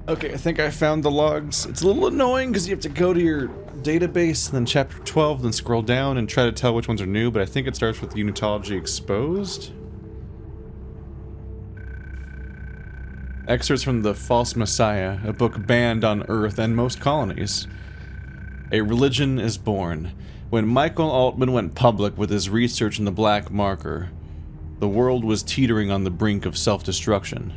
Okay, I think I found the logs. It's a little annoying because you have to go to your database and then chapter 12, then scroll down and try to tell which ones are new, but I think it starts with Unitology Exposed. Excerpts from The False Messiah, a book banned on Earth and most colonies. A religion is born. When Michael Altman went public with his research in the Black Marker, the world was teetering on the brink of self-destruction.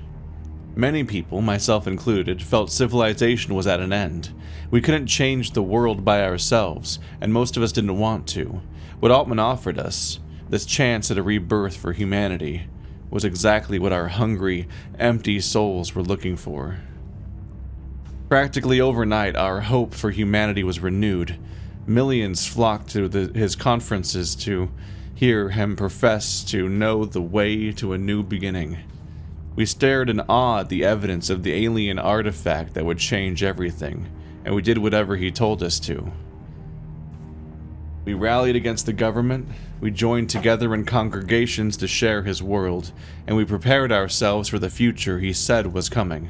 Many people, myself included, felt civilization was at an end. We couldn't change the world by ourselves, and most of us didn't want to. What Altman offered us, this chance at a rebirth for humanity, was exactly what our hungry, empty souls were looking for. Practically overnight, our hope for humanity was renewed. Millions flocked to his conferences to hear him profess to know the way to a new beginning. We stared in awe at the evidence of the alien artifact that would change everything, and we did whatever he told us to. We rallied against the government, we joined together in congregations to share his world, and we prepared ourselves for the future he said was coming.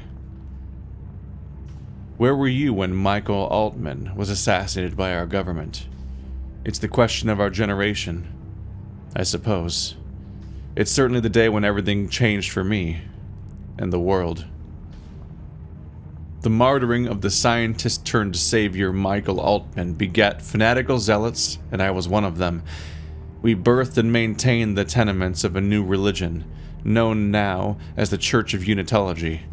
Where were you when Michael Altman was assassinated by our government? It's the question of our generation, I suppose. It's certainly the day when everything changed for me, and the world. The martyring of the scientist-turned-savior Michael Altman begat fanatical zealots, and I was one of them. We birthed and maintained the tenements of a new religion, known now as the Church of Unitology.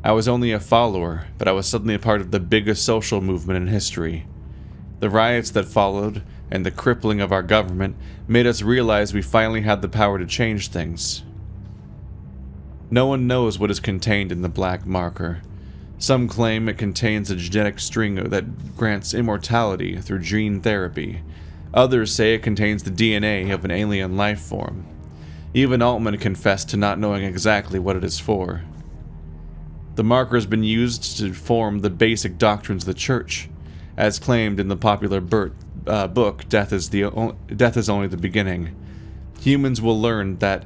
I was only a follower, but I was suddenly a part of the biggest social movement in history. The riots that followed, and the crippling of our government, made us realize we finally had the power to change things. No one knows what is contained in the Black Marker. Some claim it contains a genetic string that grants immortality through gene therapy. Others say it contains the DNA of an alien life form. Even Altman confessed to not knowing exactly what it is for. The marker has been used to form the basic doctrines of the Church. As claimed in the popular book, Death is Only the Beginning. Humans will learn that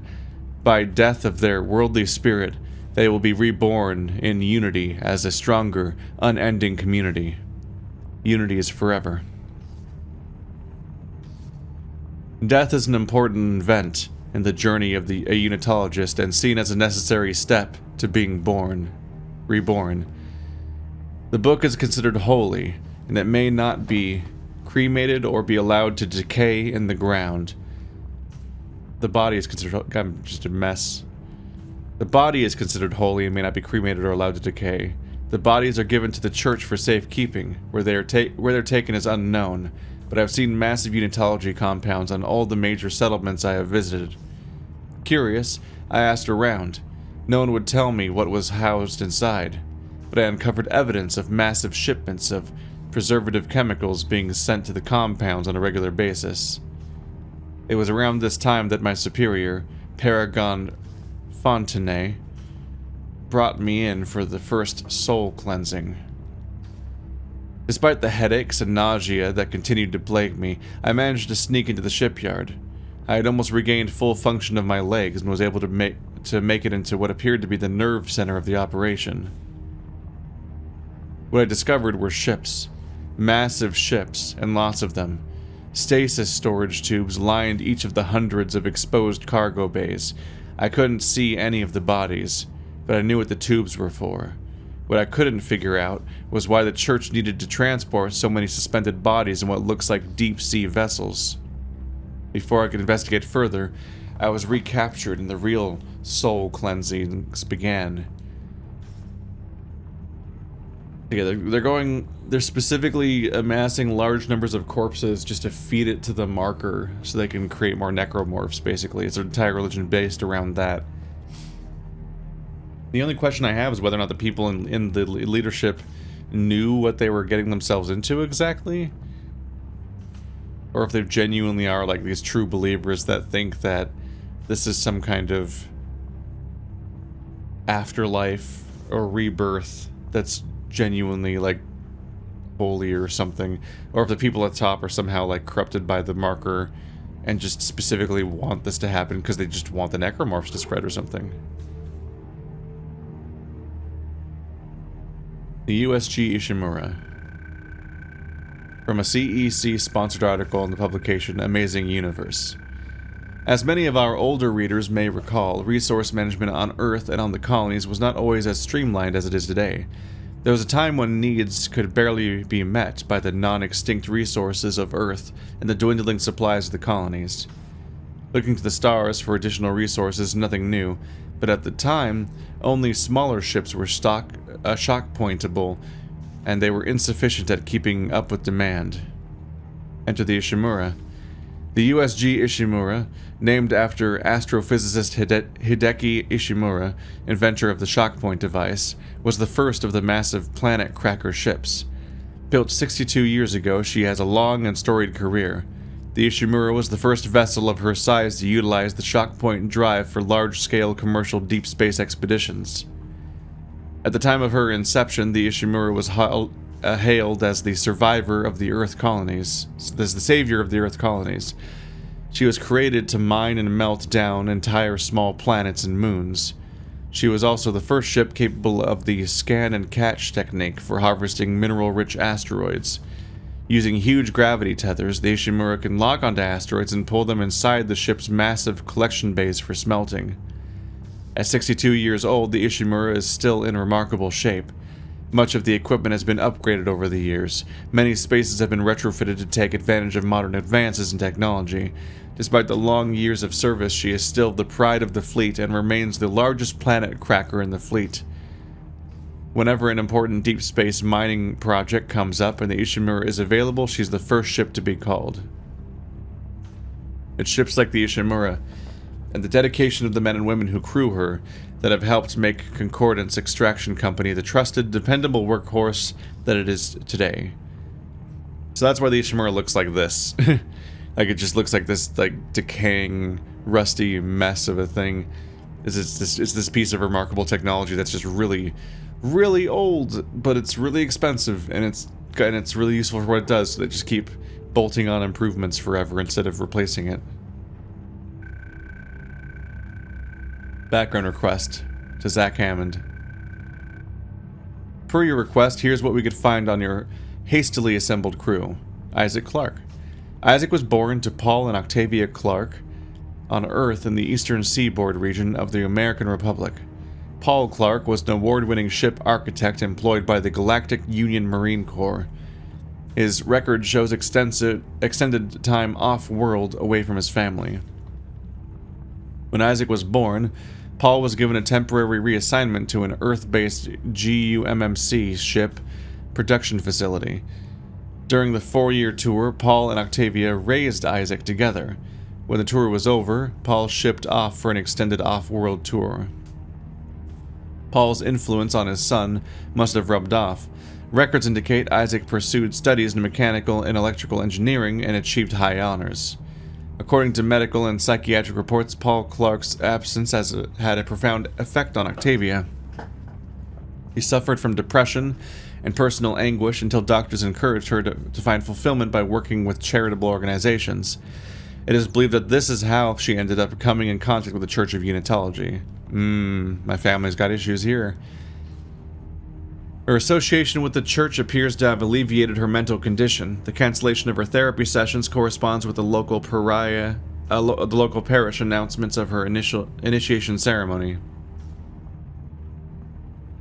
by death of their worldly spirit, they will be reborn in unity as a stronger, unending community. Unity is forever. Death is an important event in the journey of a unitologist and seen as a necessary step to being reborn. The book is considered holy, and it may not be cremated or be allowed to decay in the ground. The body is considered... I'm just a mess. The body is considered holy and may not be cremated or allowed to decay. The bodies are given to the church for safekeeping. Where they're taken is unknown, but I've seen massive unitology compounds on all the major settlements I have visited. Curious, I asked around. No one would tell me what was housed inside, but I uncovered evidence of massive shipments of preservative chemicals being sent to the compounds on a regular basis. It was around this time that my superior, Paragon Fontenay, brought me in for the first soul cleansing. Despite the headaches and nausea that continued to plague me, I managed to sneak into the shipyard. I had almost regained full function of my legs and was able to make it into what appeared to be the nerve center of the operation. What I discovered were ships. Massive ships, and lots of them. Stasis storage tubes lined each of the hundreds of exposed cargo bays. I couldn't see any of the bodies, but I knew what the tubes were for. What I couldn't figure out was why the church needed to transport so many suspended bodies in what looks like deep-sea vessels. Before I could investigate further, I was recaptured and the real soul cleansings began. Yeah, they're specifically amassing large numbers of corpses just to feed it to the marker so they can create more necromorphs, basically. It's an entire religion based around that. The only question I have is whether or not the people in the leadership knew what they were getting themselves into exactly. Or if they genuinely are like these true believers that think that this is some kind of afterlife or rebirth that's genuinely like holy or something, or if the people at top are somehow like corrupted by the marker and just specifically want this to happen because they just want the necromorphs to spread or something. The USG Ishimura. From a CEC-sponsored article in the publication Amazing Universe. As many of our older readers may recall, resource management on Earth and on the colonies was not always as streamlined as it is today. There was a time when needs could barely be met by the non-extinct resources of Earth and the dwindling supplies of the colonies. Looking to the stars for additional resources, nothing new, but at the time, only smaller ships were shock pointable, and they were insufficient at keeping up with demand. Enter the Ishimura. The USG Ishimura, named after astrophysicist Hideki Ishimura, inventor of the shockpoint device, was the first of the massive planet cracker ships. Built 62 years ago, she has a long and storied career. The Ishimura was the first vessel of her size to utilize the shockpoint drive for large-scale commercial deep space expeditions. At the time of her inception, the Ishimura was hailed as the survivor of the Earth colonies, as the savior of the Earth colonies. She was created to mine and melt down entire small planets and moons. She was also the first ship capable of the scan and catch technique for harvesting mineral-rich asteroids. Using huge gravity tethers, the Ishimura can lock onto asteroids and pull them inside the ship's massive collection bays for smelting. At 62 years old, the Ishimura is still in remarkable shape. Much of the equipment has been upgraded over the years. Many spaces have been retrofitted to take advantage of modern advances in technology. Despite the long years of service, she is still the pride of the fleet and remains the largest planet cracker in the fleet. Whenever an important deep space mining project comes up and the Ishimura is available, she's the first ship to be called. It's ships like the Ishimura and the dedication of the men and women who crew her that have helped make Concordance Extraction Company the trusted, dependable workhorse that it is today. So that's why the Ishimura looks like this. Like, it just looks like this, like, decaying, rusty mess of a thing. It's this piece of remarkable technology that's just really, really old, but it's really expensive, and it's really useful for what it does, so they just keep bolting on improvements forever instead of replacing it. Background request to Zach Hammond. Per your request, here's what we could find on your hastily assembled crew. Isaac Clarke. Isaac was born to Paul and Octavia Clarke on Earth in the eastern seaboard region of the American Republic. Paul Clarke was an award-winning ship architect employed by the Galactic Union Marine Corps. His record shows extended time off-world away from his family. When Isaac was born, Paul was given a temporary reassignment to an Earth-based GUMMC ship production facility. During the 4-year tour, Paul and Octavia raised Isaac together. When the tour was over, Paul shipped off for an extended off-world tour. Paul's influence on his son must have rubbed off. Records indicate Isaac pursued studies in mechanical and electrical engineering and achieved high honors. According to medical and psychiatric reports, Paul Clarke's absence had a profound effect on Octavia. He suffered from depression and personal anguish until doctors encouraged her to find fulfillment by working with charitable organizations. It is believed that this is how she ended up coming in contact with the Church of Unitology. My family's got issues here. Her association with the church appears to have alleviated her mental condition. The cancellation of her therapy sessions corresponds with the local parish announcements of her initiation ceremony.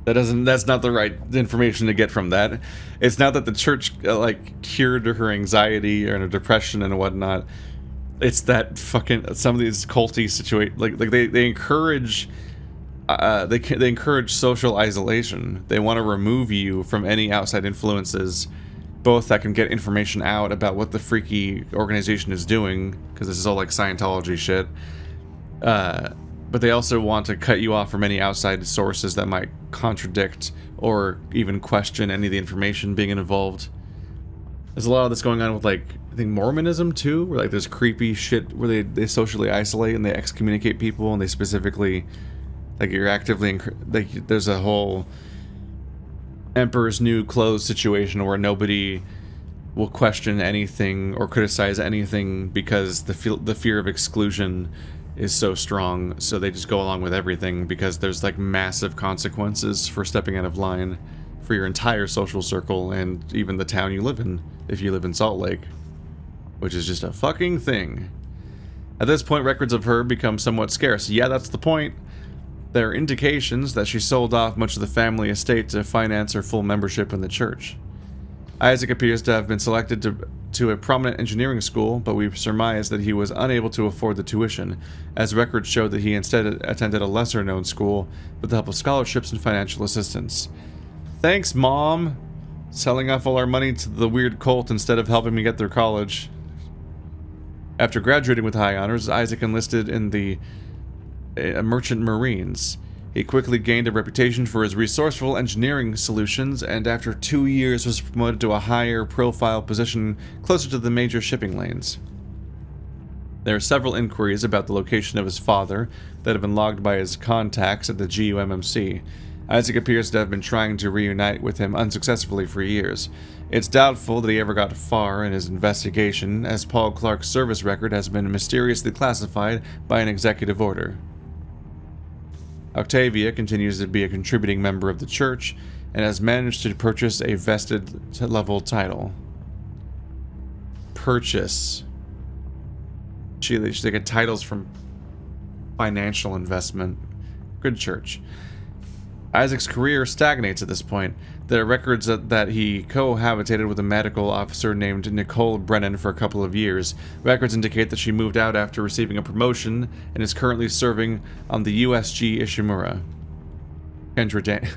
That's not the right information to get from that. It's not that the church cured her anxiety or her depression and whatnot. It's that fucking some of these culty situations, they encourage. They encourage social isolation. They want to remove you from any outside influences, both that can get information out about what the freaky organization is doing, because this is all like Scientology shit, but they also want to cut you off from any outside sources that might contradict or even question any of the information being involved. There's a lot of this going on with, like, I think Mormonism too, where like there's creepy shit where they socially isolate and they excommunicate people, and they specifically, like, you're actively, there's a whole Emperor's New Clothes situation where nobody will question anything or criticize anything because the fear of exclusion is so strong, so they just go along with everything because there's like massive consequences for stepping out of line for your entire social circle and even the town you live in, if you live in Salt Lake, which is just a fucking thing. At this point, records of her become somewhat scarce. Yeah, that's the point. There are indications that she sold off much of the family estate to finance her full membership in the church. Isaac appears to have been selected to a prominent engineering school, but we surmise that he was unable to afford the tuition, as records show that he instead attended a lesser-known school with the help of scholarships and financial assistance. Thanks, Mom! Selling off all our money to the weird cult instead of helping me get through college. After graduating with high honors, Isaac enlisted in the Merchant Marines. He quickly gained a reputation for his resourceful engineering solutions, and after 2 years was promoted to a higher profile position closer to the major shipping lanes. There are several inquiries about the location of his father that have been logged by his contacts at the GUMMC. Isaac appears to have been trying to reunite with him unsuccessfully for years. It's doubtful that he ever got far in his investigation, as Paul Clarke's service record has been mysteriously classified by an executive order. Octavia continues to be a contributing member of the church and has managed to purchase a vested level title. Purchase. They get titles from financial investment. Good church. Isaac's career stagnates at this point. There are records that he cohabitated with a medical officer named Nicole Brennan for a couple of years. Records indicate that she moved out after receiving a promotion and is currently serving on the USG Ishimura. Kendra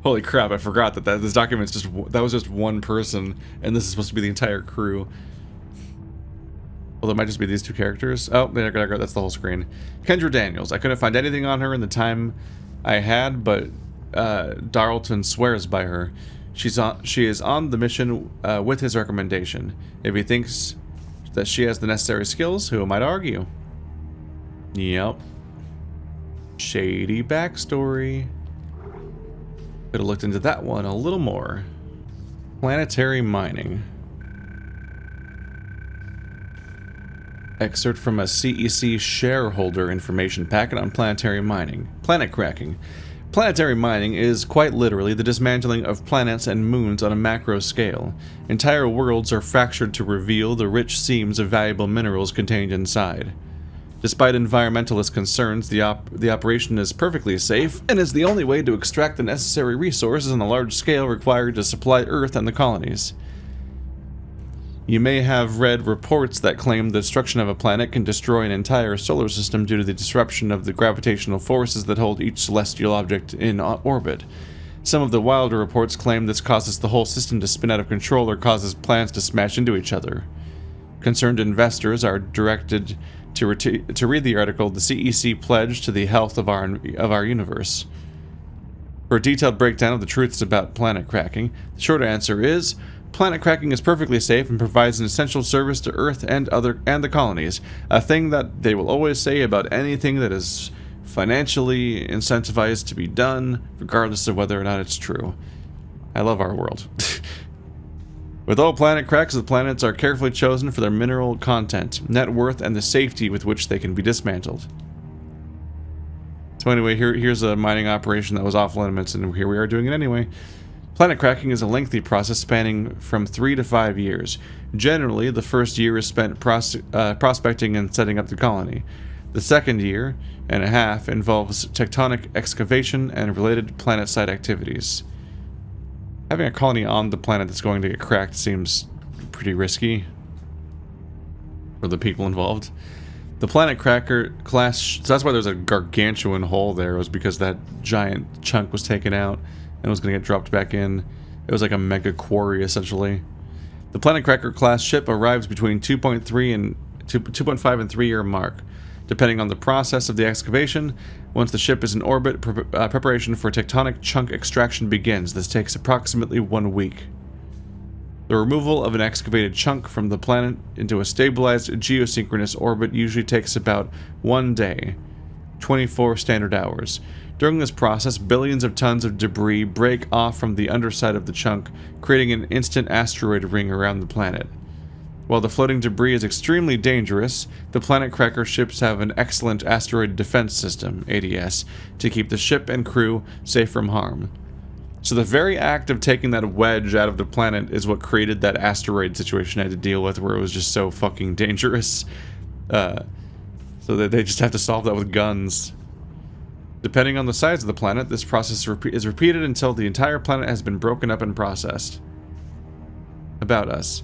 Holy crap, I forgot that this document's that was just one person, and this is supposed to be the entire crew. Well, it might just be these two characters. Oh, there, that's the whole screen. Kendra Daniels. I couldn't find anything on her in the time I had, but Darlton swears by her. She is on the mission with his recommendation. If he thinks that she has the necessary skills, who might argue? Yep. Shady backstory. Could have looked into that one a little more. Planetary mining. Excerpt from a CEC shareholder information packet on planetary mining. Planet cracking. Planetary mining is quite literally the dismantling of planets and moons on a macro scale. Entire worlds are fractured to reveal the rich seams of valuable minerals contained inside. Despite environmentalist concerns, the operation is perfectly safe and is the only way to extract the necessary resources on a large scale required to supply Earth and the colonies. You may have read reports that claim the destruction of a planet can destroy an entire solar system due to the disruption of the gravitational forces that hold each celestial object in orbit. Some of the wilder reports claim this causes the whole system to spin out of control or causes planets to smash into each other. Concerned investors are directed to read the article, "The CEC Pledge to the Health of our Universe." For a detailed breakdown of the truths about planet cracking, the short answer is: planet cracking is perfectly safe and provides an essential service to Earth and the colonies, a thing that they will always say about anything that is financially incentivized to be done, regardless of whether or not it's true. I love our world. With all planet cracks, the planets are carefully chosen for their mineral content, net worth, and the safety with which they can be dismantled. So anyway, here's a mining operation that was off limits, and here we are doing it anyway. Planet cracking is a lengthy process spanning from 3 to 5 years. Generally, the first year is spent prospecting and setting up the colony. The second year and a half involves tectonic excavation and related planet side activities. Having a colony on the planet that's going to get cracked seems pretty risky for the people involved. The planet cracker class, so that's why there's a gargantuan hole there, was because that giant chunk was taken out and was going to get dropped back in. It was like a mega quarry, essentially. The Planet Cracker class ship arrives between 2.5 and 3 year mark. Depending on the process of the excavation, once the ship is in orbit, preparation for tectonic chunk extraction begins. This takes approximately 1 week. The removal of an excavated chunk from the planet into a stabilized geosynchronous orbit usually takes about 1 day, 24 standard hours. During this process, billions of tons of debris break off from the underside of the chunk, creating an instant asteroid ring around the planet. While the floating debris is extremely dangerous, the Planet Cracker ships have an excellent asteroid defense system, ADS, to keep the ship and crew safe from harm. So the very act of taking that wedge out of the planet is what created that asteroid situation I had to deal with, where it was just so fucking dangerous. So that they just have to solve that with guns. Depending on the size of the planet, this process is repeated until the entire planet has been broken up and processed. About us.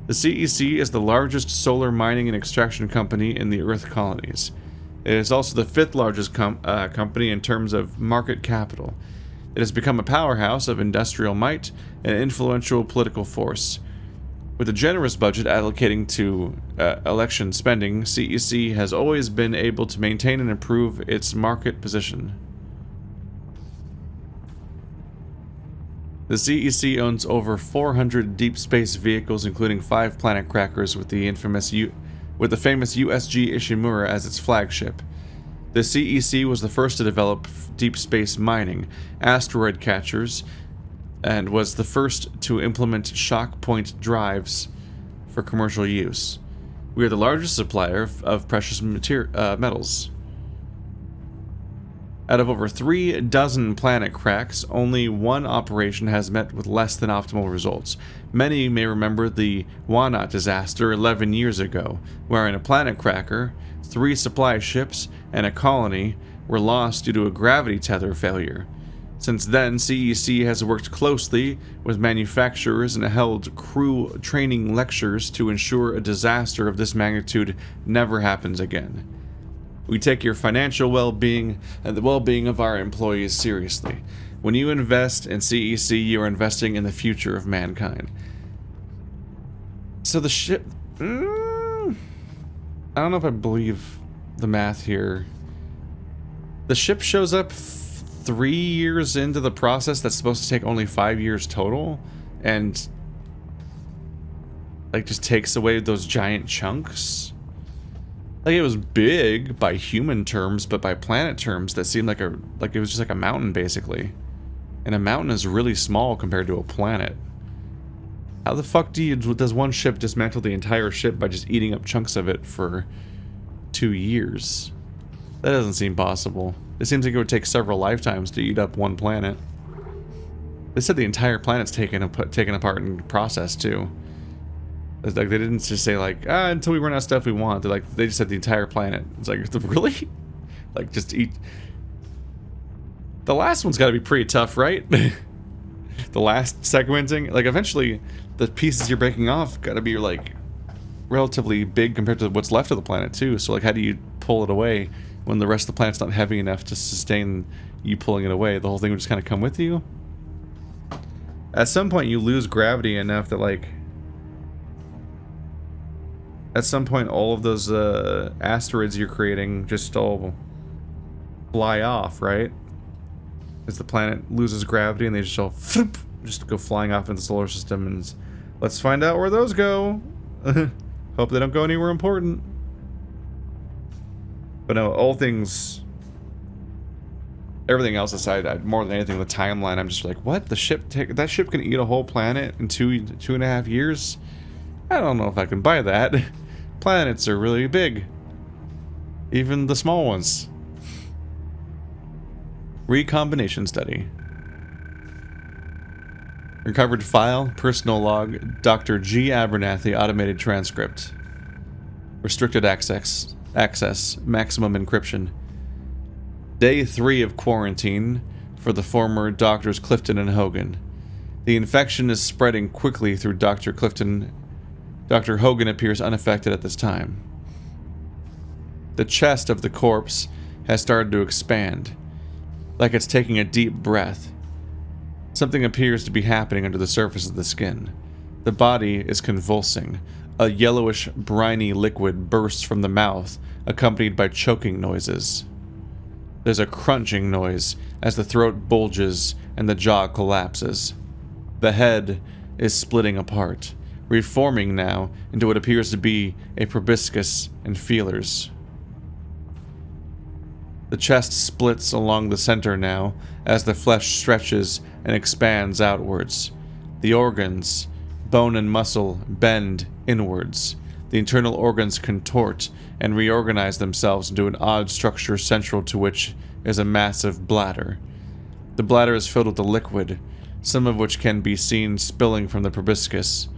The CEC is the largest solar mining and extraction company in the Earth colonies. It is also the 5th largest company in terms of market capital. It has become a powerhouse of industrial might and influential political force. With a generous budget allocating to election spending, CEC has always been able to maintain and improve its market position. The CEC owns over 400 deep space vehicles, including 5 planet crackers with the famous USG Ishimura as its flagship. The CEC was the first to develop deep space mining, asteroid catchers, and was the first to implement shock point drives for commercial use. We are the largest supplier of precious metals. Out of over 3 dozen planet cracks, only one operation has met with less than optimal results. Many may remember the Wanat disaster 11 years ago, wherein a planet cracker, 3 supply ships, and a colony were lost due to a gravity tether failure. Since then, CEC has worked closely with manufacturers and held crew training lectures to ensure a disaster of this magnitude never happens again. We take your financial well-being and the well-being of our employees seriously. When you invest in CEC, you are investing in the future of mankind. So the ship... I don't know if I believe the math here. The ship shows up 3 years into the process that's supposed to take only 5 years total, and like just takes away those giant chunks. Like, it was big by human terms, but by planet terms that seemed like it was just like a mountain basically. And a mountain is really small compared to a planet. How the fuck does one ship dismantle the entire ship by just eating up chunks of it for 2 years? That doesn't seem possible. It seems like it would take several lifetimes to eat up one planet. They said the entire planet's taken apart and processed too. It's like they didn't just say like, until we run out of stuff we want. They just said the entire planet. It's like, really? Like, just eat. The last one's got to be pretty tough, right? The last segmenting, like eventually the pieces you're breaking off got to be like relatively big compared to what's left of the planet too. So like, how do you pull it away when the rest of the planet's not heavy enough to sustain you pulling it away? The whole thing would just kind of come with you. At some point you lose gravity enough that like, at some point all of those asteroids you're creating just all fly off, right? As the planet loses gravity and they just all just go flying off into the solar system, and let's find out where those go. Hope they don't go anywhere important. But no, all things, everything else aside, more than anything, the timeline, I'm just like, what? That ship can eat a whole planet in 2.5 years? I don't know if I can buy that. Planets are really big. Even the small ones. Recombination study. Recovered file, personal log, Dr. G. Abernathy, automated transcript. Restricted access, maximum encryption. Day 3 of quarantine for the former Doctors Clifton and Hogan. The infection is spreading quickly through Dr. Clifton. Dr. Hogan appears unaffected at this time. The chest of the corpse has started to expand, like it's taking a deep breath. Something appears to be happening under the surface of the skin. The body is convulsing. A yellowish, briny liquid bursts from the mouth, accompanied by choking noises. There's a crunching noise as the throat bulges and the jaw collapses. The head is splitting apart, reforming now into what appears to be a proboscis and feelers. The chest splits along the center now as the flesh stretches and expands outwards. The organs, bone and muscle, bend inwards. The internal organs contort and reorganize themselves into an odd structure central to which is a massive bladder. The bladder is filled with a liquid, some of which can be seen spilling from the proboscis.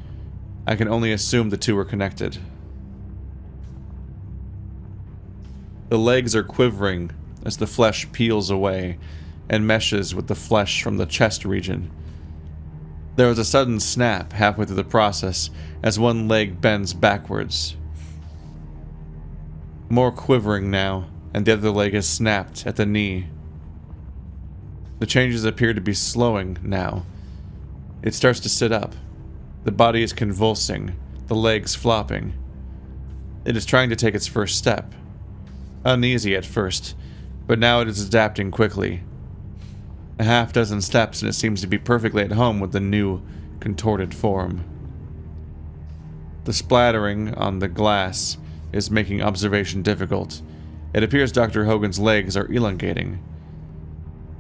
I can only assume the two are connected. The legs are quivering as the flesh peels away and meshes with the flesh from the chest region. There was a sudden snap halfway through the process as one leg bends backwards. More quivering now, and the other leg is snapped at the knee. The changes appear to be slowing now. It starts to sit up. The body is convulsing, the legs flopping. It is trying to take its first step. Uneasy at first, but now it is adapting quickly. A half dozen steps and it seems to be perfectly at home with the new, contorted form. The splattering on the glass is making observation difficult. It appears Dr. Hogan's legs are elongating,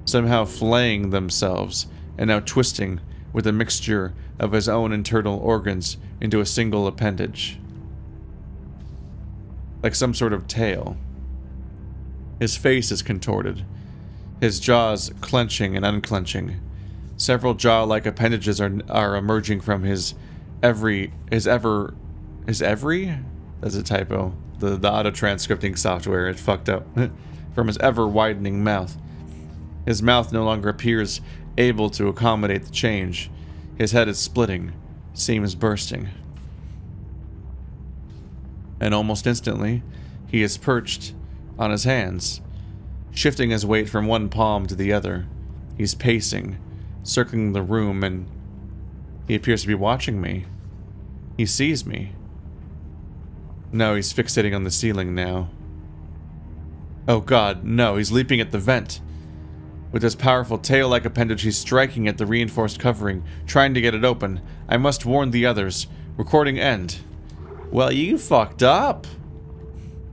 somehow flaying themselves and now twisting with a mixture of his own internal organs into a single appendage. Like some sort of tail. His face is contorted, his jaws clenching and unclenching. Several jaw-like appendages are emerging from his every? That's a typo. The auto-transcripting software, it fucked up. From his ever-widening mouth. His mouth no longer appears able to accommodate the change. His head is splitting, seams bursting. And almost instantly, he is perched on his hands, shifting his weight from one palm to the other. He's pacing, circling the room, and he appears to be watching me. He sees me. No, he's fixating on the ceiling now. Oh god, no, he's leaping at the vent. With his powerful tail-like appendage, he's striking at the reinforced covering, trying to get it open. I must warn the others. Recording end. Well, you fucked up.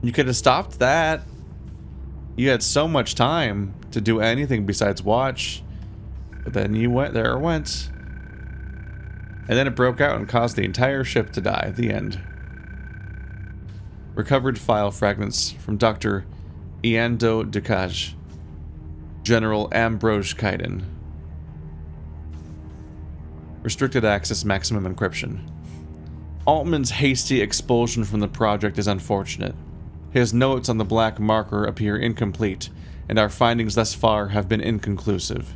You could have stopped that. You had so much time to do anything besides watch. But then you went, there it went. And then it broke out and caused the entire ship to die. The end. Recovered file fragments from Dr. Iando Decage. General Ambrose Kaiden. Restricted access maximum encryption. Altman's hasty expulsion from the project is unfortunate. His notes on the black marker appear incomplete, and our findings thus far have been inconclusive.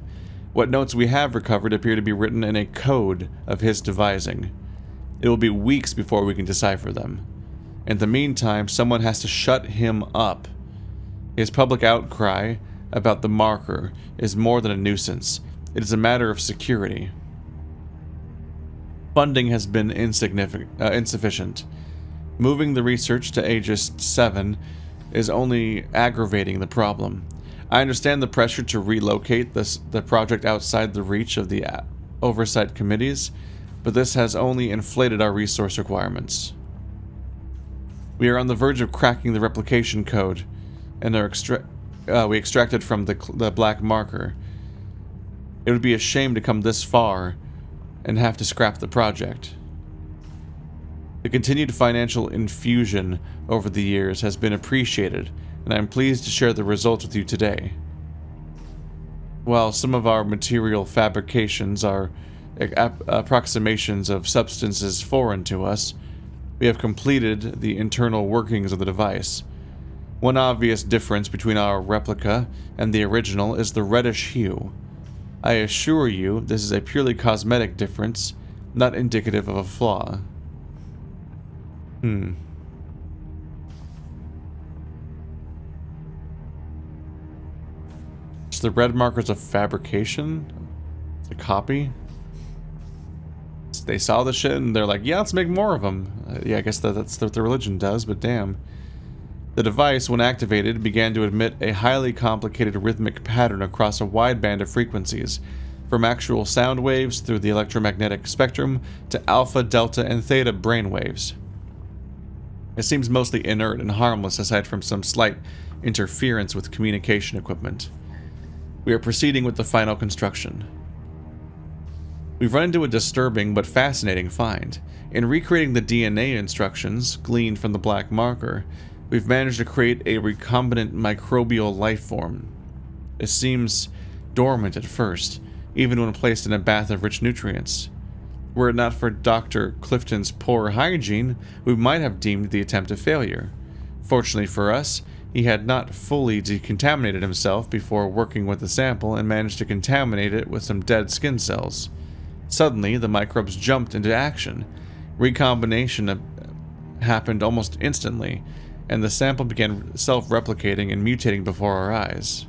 What notes we have recovered appear to be written in a code of his devising. It will be weeks before we can decipher them. In the meantime, someone has to shut him up. His public outcry about the marker is more than a nuisance. It is a matter of security. Funding has been insufficient. Moving the research to Aegis 7 is only aggravating the problem. I understand the pressure to relocate the project outside the reach of the oversight committees, but this has only inflated our resource requirements. We are on the verge of cracking the replication code, and we extracted from the black marker. It would be a shame to come this far and have to scrap the project. The continued financial infusion over the years has been appreciated, and I am pleased to share the results with you today. While some of our material fabrications are approximations of substances foreign to us, we have completed the internal workings of the device. One obvious difference between our replica and the original is the reddish hue. I assure you this is a purely cosmetic difference, not indicative of a flaw. So the red marker's a fabrication? It's a copy? They saw the shit and they're like, yeah, let's make more of them. Yeah, I guess that's what the religion does, but damn. The device, when activated, began to emit a highly complicated rhythmic pattern across a wide band of frequencies, from actual sound waves through the electromagnetic spectrum to alpha, delta, and theta brainwaves. It seems mostly inert and harmless aside from some slight interference with communication equipment. We are proceeding with the final construction. We've run into a disturbing but fascinating find. In recreating the DNA instructions gleaned from the black marker, we've managed to create a recombinant microbial life form. It seems dormant at first, even when placed in a bath of rich nutrients. Were it not for Dr. Clifton's poor hygiene, we might have deemed the attempt a failure. Fortunately for us, he had not fully decontaminated himself before working with the sample and managed to contaminate it with some dead skin cells. Suddenly, the microbes jumped into action. Recombination happened almost instantly, and the sample began self-replicating and mutating before our eyes.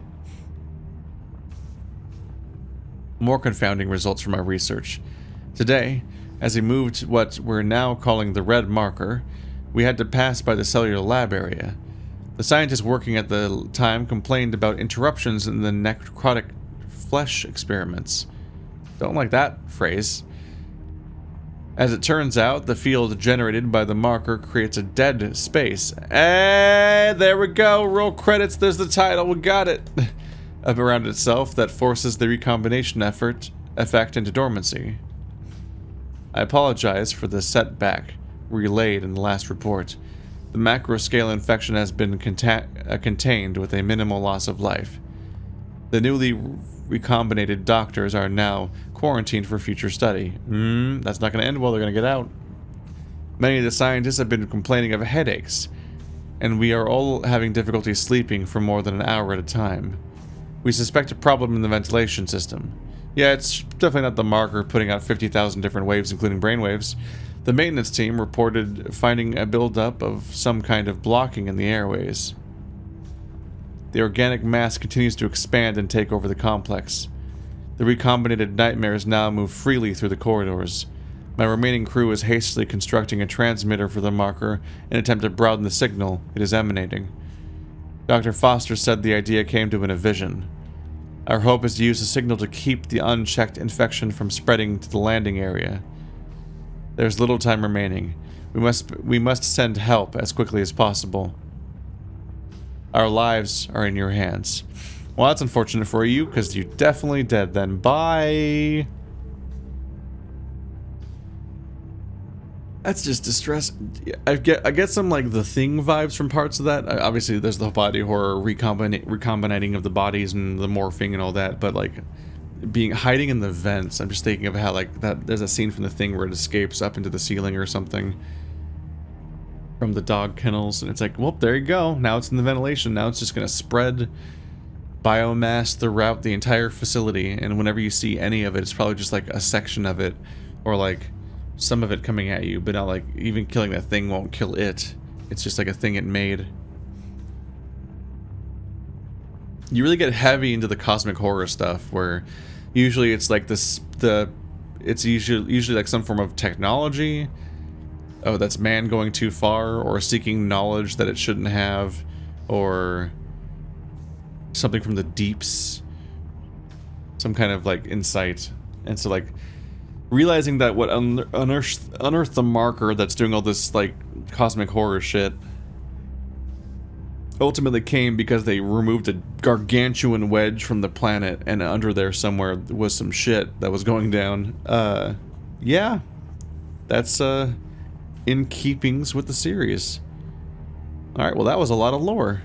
More confounding results from our research. Today, as we moved to what we're now calling the red marker, we had to pass by the cellular lab area. The scientists working at the time complained about interruptions in the necrotic flesh experiments. Don't like that phrase. As it turns out, the field generated by the marker creates a dead space. There we go, roll credits, there's the title, we got it! Around itself that forces the recombination effect into dormancy. I apologize for the setback relayed in the last report. The macro-scale infection has been contained with a minimal loss of life. The newly recombinated doctors are now quarantined for future study. That's not going to end well, they're going to get out. Many of the scientists have been complaining of headaches, and we are all having difficulty sleeping for more than an hour at a time. We suspect a problem in the ventilation system. Yeah, it's definitely not the marker putting out 50,000 different waves, including brainwaves. The maintenance team reported finding a buildup of some kind of blocking in the airways. The organic mass continues to expand and take over the complex. The recombinated nightmares now move freely through the corridors. My remaining crew is hastily constructing a transmitter for the marker in an attempt to broaden the signal it is emanating. Dr. Foster said the idea came to him in a vision. Our hope is to use the signal to keep the unchecked infection from spreading to the landing area. There's little time remaining. We must send help as quickly as possible. Our lives are in your hands. Well, that's unfortunate for you, because you're definitely dead then. Bye! That's just distress. I get some like The Thing vibes from parts of that. Obviously, there's the body horror, recombinating of the bodies and the morphing and all that. But like hiding in the vents, I'm just thinking of how like that. There's a scene from The Thing where it escapes up into the ceiling or something from the dog kennels, and it's like, well, there you go. Now it's in the ventilation. Now it's just gonna spread biomass throughout the entire facility. And whenever you see any of it, it's probably just like a section of it, or like some of it coming at you, but not like even killing that thing won't kill it. It's just like a thing it made. You really get heavy into the cosmic horror stuff, where usually it's like it's usually like some form of technology. Oh, that's man going too far, or seeking knowledge that it shouldn't have, or something from the deeps, some kind of like insight. And so like realizing that what unearthed the marker that's doing all this like cosmic horror shit ultimately came because they removed a gargantuan wedge from the planet, and under there somewhere was some shit that was going down. Yeah, that's in keepings with the series. Alright, well that was a lot of lore.